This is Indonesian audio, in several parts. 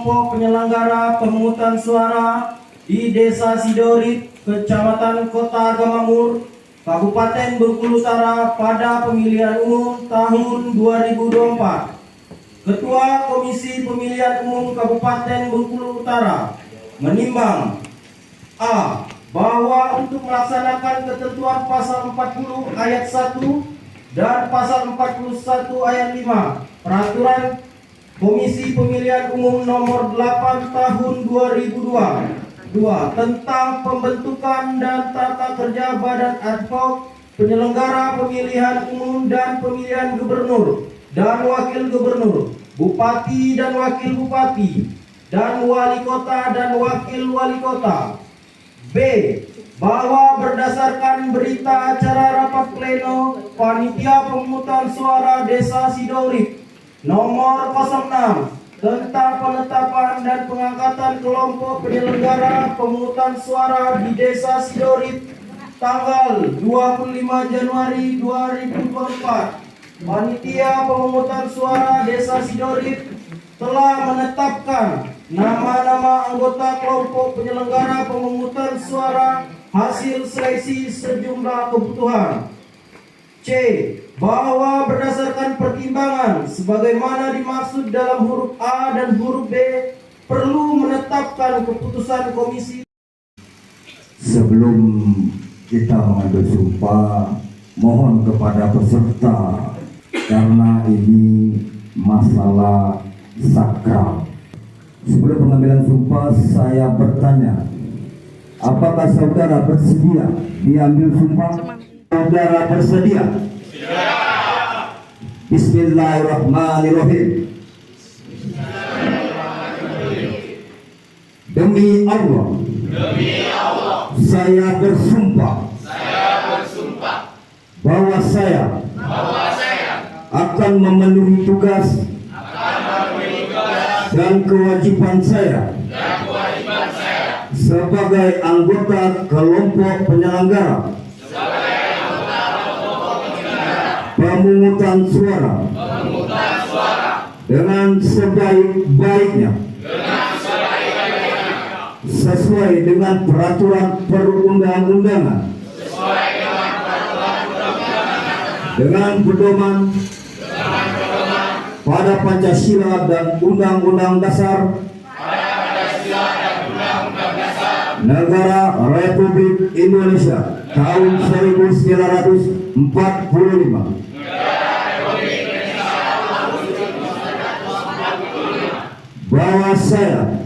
kelompok penyelenggara pemungutan suara di Desa Sidorit, Kecamatan Kota Gamamur, Kabupaten Bengkulu Utara pada pemilihan umum tahun 2024. Ketua Komisi Pemilihan Umum Kabupaten Bengkulu Utara menimbang A. Bahwa untuk melaksanakan ketentuan pasal 40 ayat 1 dan pasal 41 ayat 5 Peraturan Komisi Pemilihan Umum Nomor 8 Tahun 2002 tentang pembentukan dan tata kerja Badan Ad Hoc Penyelenggara Pemilihan Umum dan Pemilihan Gubernur dan Wakil Gubernur, Bupati dan Wakil Bupati, dan Wali Kota dan Wakil Wali Kota. B. Bahwa berdasarkan berita acara rapat pleno Panitia Pemungutan Suara Desa Sidorit nomor 06 tentang penetapan dan pengangkatan kelompok penyelenggara pemungutan suara di Desa Sidorit tanggal 25 Januari 2024, Panitia Pemungutan Suara Desa Sidorit telah menetapkan nama-nama anggota kelompok penyelenggara pemungutan suara hasil seleksi sejumlah kebutuhan. C. Bahwa berdasarkan pertimbangan sebagaimana dimaksud dalam huruf A dan huruf B perlu menetapkan keputusan komisi. Sebelum kita mengambil sumpah, mohon kepada peserta karena ini masalah sakral. Sebelum pengambilan sumpah, saya bertanya, apakah saudara bersedia diambil sumpah? Saudara bersedia? Bismillahirrahmanirrahim. Demi Allah, saya bersumpah bahwa saya akan memenuhi tugas dan kewajiban saya sebagai anggota kelompok penyelenggara pemungutan suara dengan sebaik-baiknya sesuai dengan peraturan perundang-undangan dengan pedoman pada Pancasila dan Undang-Undang Dasar Negara Republik Indonesia tahun 1945, bahwa saya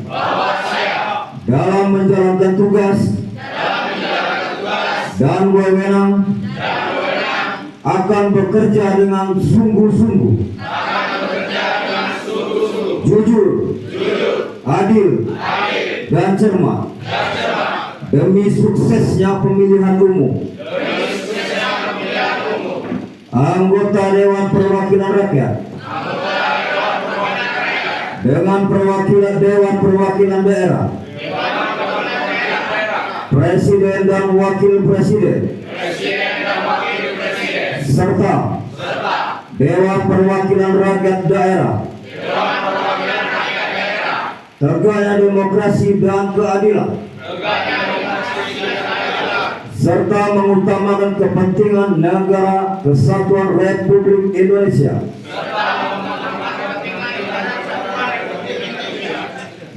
dalam menjalankan tugas dan wewenang akan bekerja dengan sungguh-sungguh, jujur, adil, dan cermat demi suksesnya pemilihan umum anggota Dewan Perwakilan Rakyat dengan perwakilan Dewan Perwakilan Daerah, Presiden dan Wakil Presiden, serta Dewan Perwakilan Rakyat Daerah, tegaknya demokrasi dan keadilan, serta mengutamakan kepentingan negara kesatuan Republik Indonesia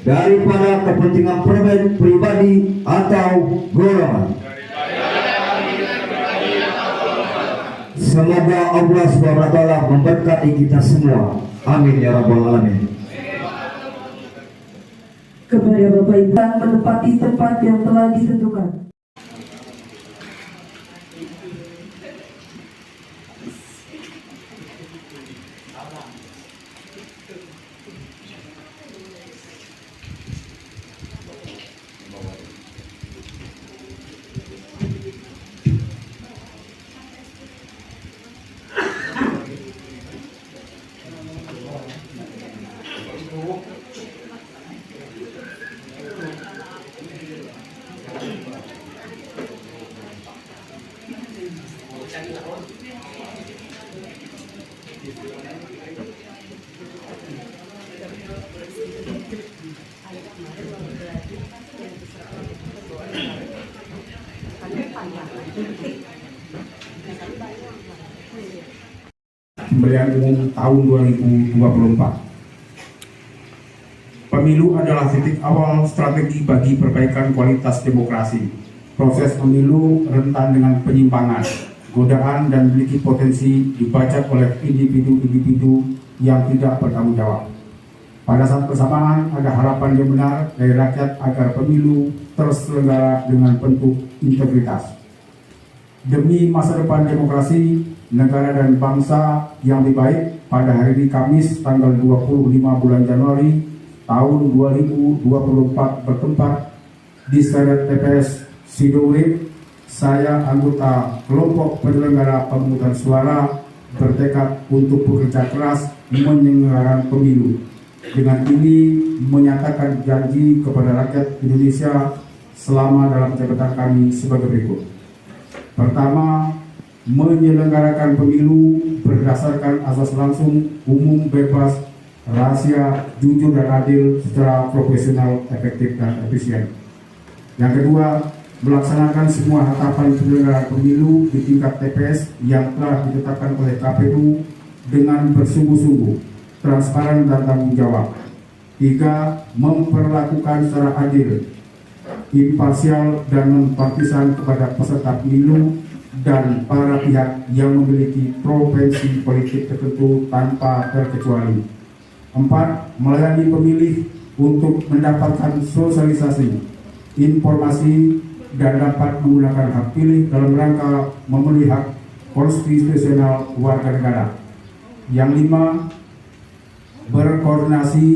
daripada kepentingan pribadi atau golongan. Semoga Allah SWT memberkati kita semua. Amin ya rabbal alamin. Kepada Bapak Ibu menempati tempat yang telah ditentukan. Pemilihan Umum tahun 2024. Pemilu adalah titik awal strategi bagi perbaikan kualitas demokrasi. Proses pemilu rentan dengan penyimpangan, godaan, dan memiliki potensi dibajak oleh individu-individu yang tidak bertanggung jawab. Pada saat bersamaan, ada harapan yang benar dari rakyat agar pemilu terselenggara dengan bentuk integritas. Demi masa depan demokrasi, negara dan bangsa yang lebih baik, pada hari ini Kamis tanggal 25 bulan Januari tahun 2024 bertempat di seret TPS Sidorip, saya anggota kelompok penyelenggara pemungutan suara bertekad untuk bekerja keras menyelenggarakan pemilu. Dengan ini menyatakan janji kepada rakyat Indonesia selama dalam jabatan kami sebagai berikut. Pertama, menyelenggarakan pemilu berdasarkan asas langsung, umum, bebas, rahasia, jujur dan adil secara profesional, efektif dan efisien. Yang kedua, melaksanakan semua tahapan penyelenggaraan pemilu di tingkat TPS yang telah ditetapkan oleh KPU dengan bersungguh-sungguh, transparan dan tanggung jawab. Tiga, memperlakukan secara adil, imparsial dan non-partisan kepada peserta pemilu dan para pihak yang memiliki preferensi politik tertentu tanpa terkecuali. 4. Melayani pemilih untuk mendapatkan sosialisasi, informasi, dan dapat menggunakan hak pilih dalam rangka memenuhi hak konstitusional warga negara. Yang 5. Berkoordinasi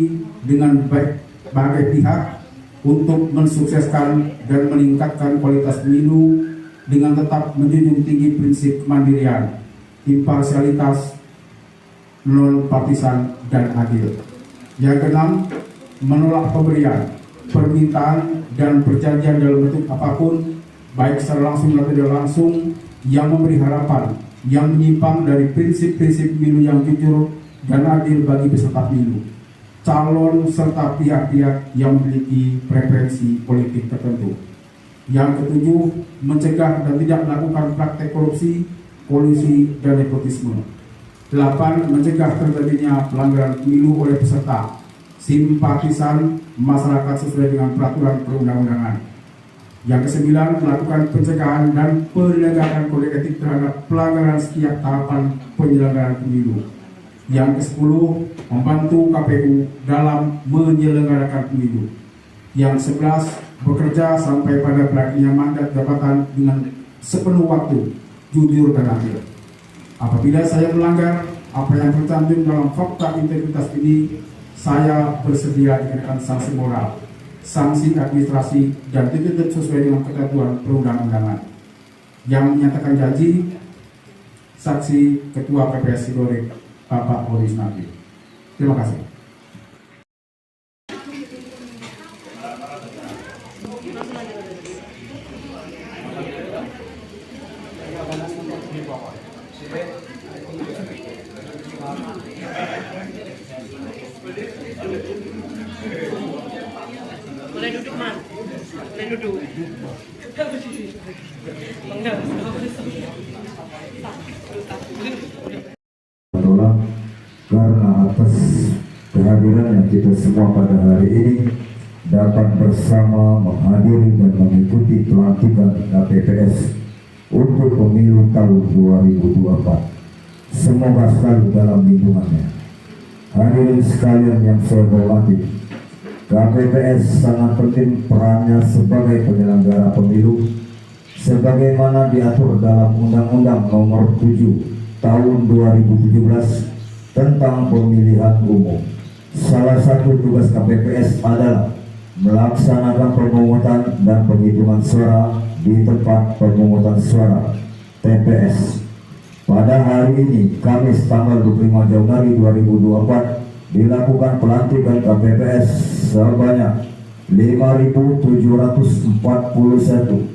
dengan berbagai pihak untuk mensukseskan dan meningkatkan kualitas pemilu dengan tetap menjunjung tinggi prinsip kemandirian, imparsialitas, non-partisan, dan adil. Yang keenam, menolak pemberian, permintaan, dan perjanjian dalam bentuk apapun, baik secara langsung atau tidak langsung, yang memberi harapan, yang menyimpang dari prinsip-prinsip pemilu yang jujur dan adil bagi peserta pemilu, calon serta pihak-pihak yang memiliki preferensi politik tertentu. Yang ketujuh, mencegah dan tidak melakukan praktek korupsi, kolusi, dan nepotisme. 8. Mencegah terjadinya pelanggaran pemilu oleh peserta, simpatisan, masyarakat sesuai dengan peraturan perundang-undangan. Yang ke-9, melakukan pencegahan dan penegakan kode etik terhadap pelanggaran setiap tahapan penyelenggaraan pemilu. Yang ke-10, membantu KPU dalam menyelenggarakan pemilu. Yang 11, bekerja sampai pada berakhirnya mandat jabatan dengan sepenuh waktu, jujur dan adil. Apabila saya melanggar apa yang tercantum dalam fakta integritas ini, saya bersedia dikenakan sanksi moral, sanksi administrasi, dan dituntut sesuai dengan ketentuan perundang-undangan. Yang menyatakan janji, Saksi Ketua PPS Sidorip, Bapak Boris Nabi. Terima kasih. Boleh duduk, Man. Boleh duduk. Tolong karena atas kehadiran yang kita semua pada hari ini dapat bersama menghadiri dan mengikuti pelantikan KPPS untuk pemilu tahun 2024. Semoga selalu dalam lindungannya. Hadirin sekalian yang saya hormati, KPPS sangat penting perannya sebagai penyelenggara pemilu sebagaimana diatur dalam Undang-Undang Nomor 7 Tahun 2017 tentang Pemilihan Umum. Salah satu tugas KPPS adalah melaksanakan pemungutan dan penghitungan suara di tempat pemungutan suara TPS. Pada hari ini, Kamis tanggal 25 Januari 2024, dilakukan pelantikan KPPS sebanyak 5.741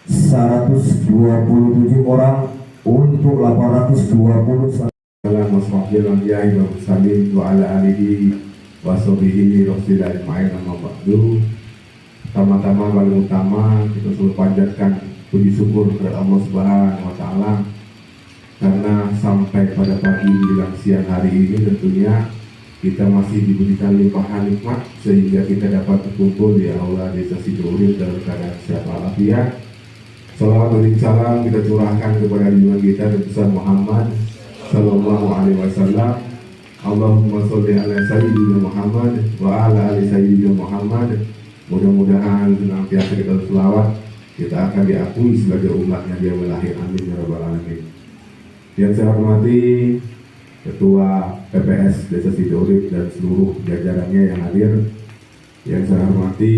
127 orang untuk 821 Masmafil Anbiya'i wa Mursalin wa ala alihi wa sahbihi Rasulillah Ismail nama ba'du. Pertama-tama paling utama kita selalu panjatkan puji syukur kepada Allah Subhanahu wa Ta'ala karena sampai pada pagi menjelang siang hari ini tentunya kita masih diberikan limpahan nikmat sehingga kita dapat berkumpul di aula Desa Sidourip dalam keadaan sehat walafiat. Salawat dan salam kita curahkan kepada junjungan kita Nabi Muhammad Sallallahu Alaihi Wasallam. Allahumma sholli ala Sayyidina Muhammad wa ala ali Sayyidina Muhammad. Mudah-mudahan senantiasa kita selawat, kita akan diakui sebagai umatnya dia melahir. Amin ya rabbal alamin. Yang saya hormati Ketua PPS Desa Sidourip dan seluruh jajarannya yang hadir. Yang saya hormati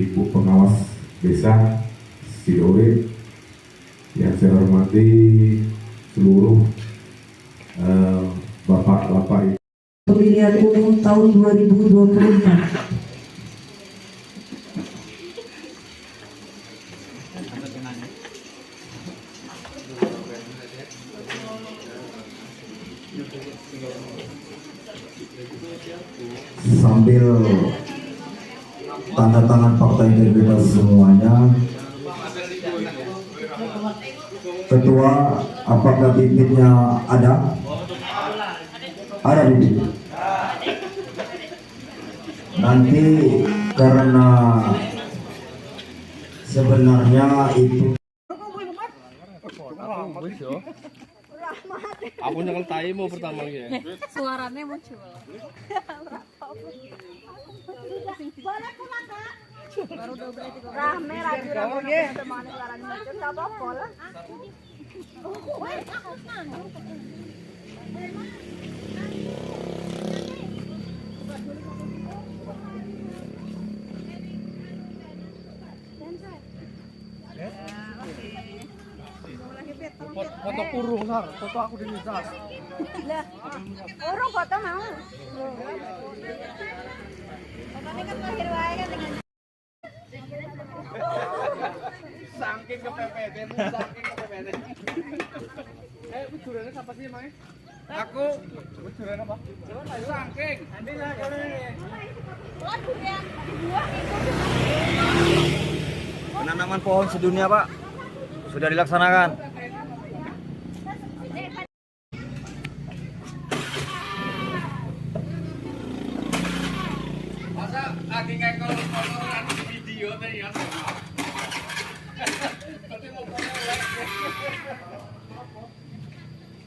Ibu Pengawas Desa Sidourip. Yang saya hormati seluruh bapak-bapak Pemilihan umum tahun 2024. Sambil tanda tangan fakta integritas semuanya, Ketua, apakah bibitnya ada? Ada bibit. Nanti karena sebenarnya itu Aku nyekel tai mau pertama ya. Suaranya muncul. Baru rame rame teman suaranya muncul tak apa-apa lah. Foto kurung sar, foto aku di Nisa. Lah, orang foto mau. Fotonya kan lahir wae kan dengan Saking kepepet, saking kepepet. Bujurane siapa sih, Mai? Aku. Bujurane apa? Saking. Nanti lah kalau ini. Penanaman pohon sedunia, Pak, sudah dilaksanakan. Masa lagi ngekol fotoan video tadi ya. Berarti mau foto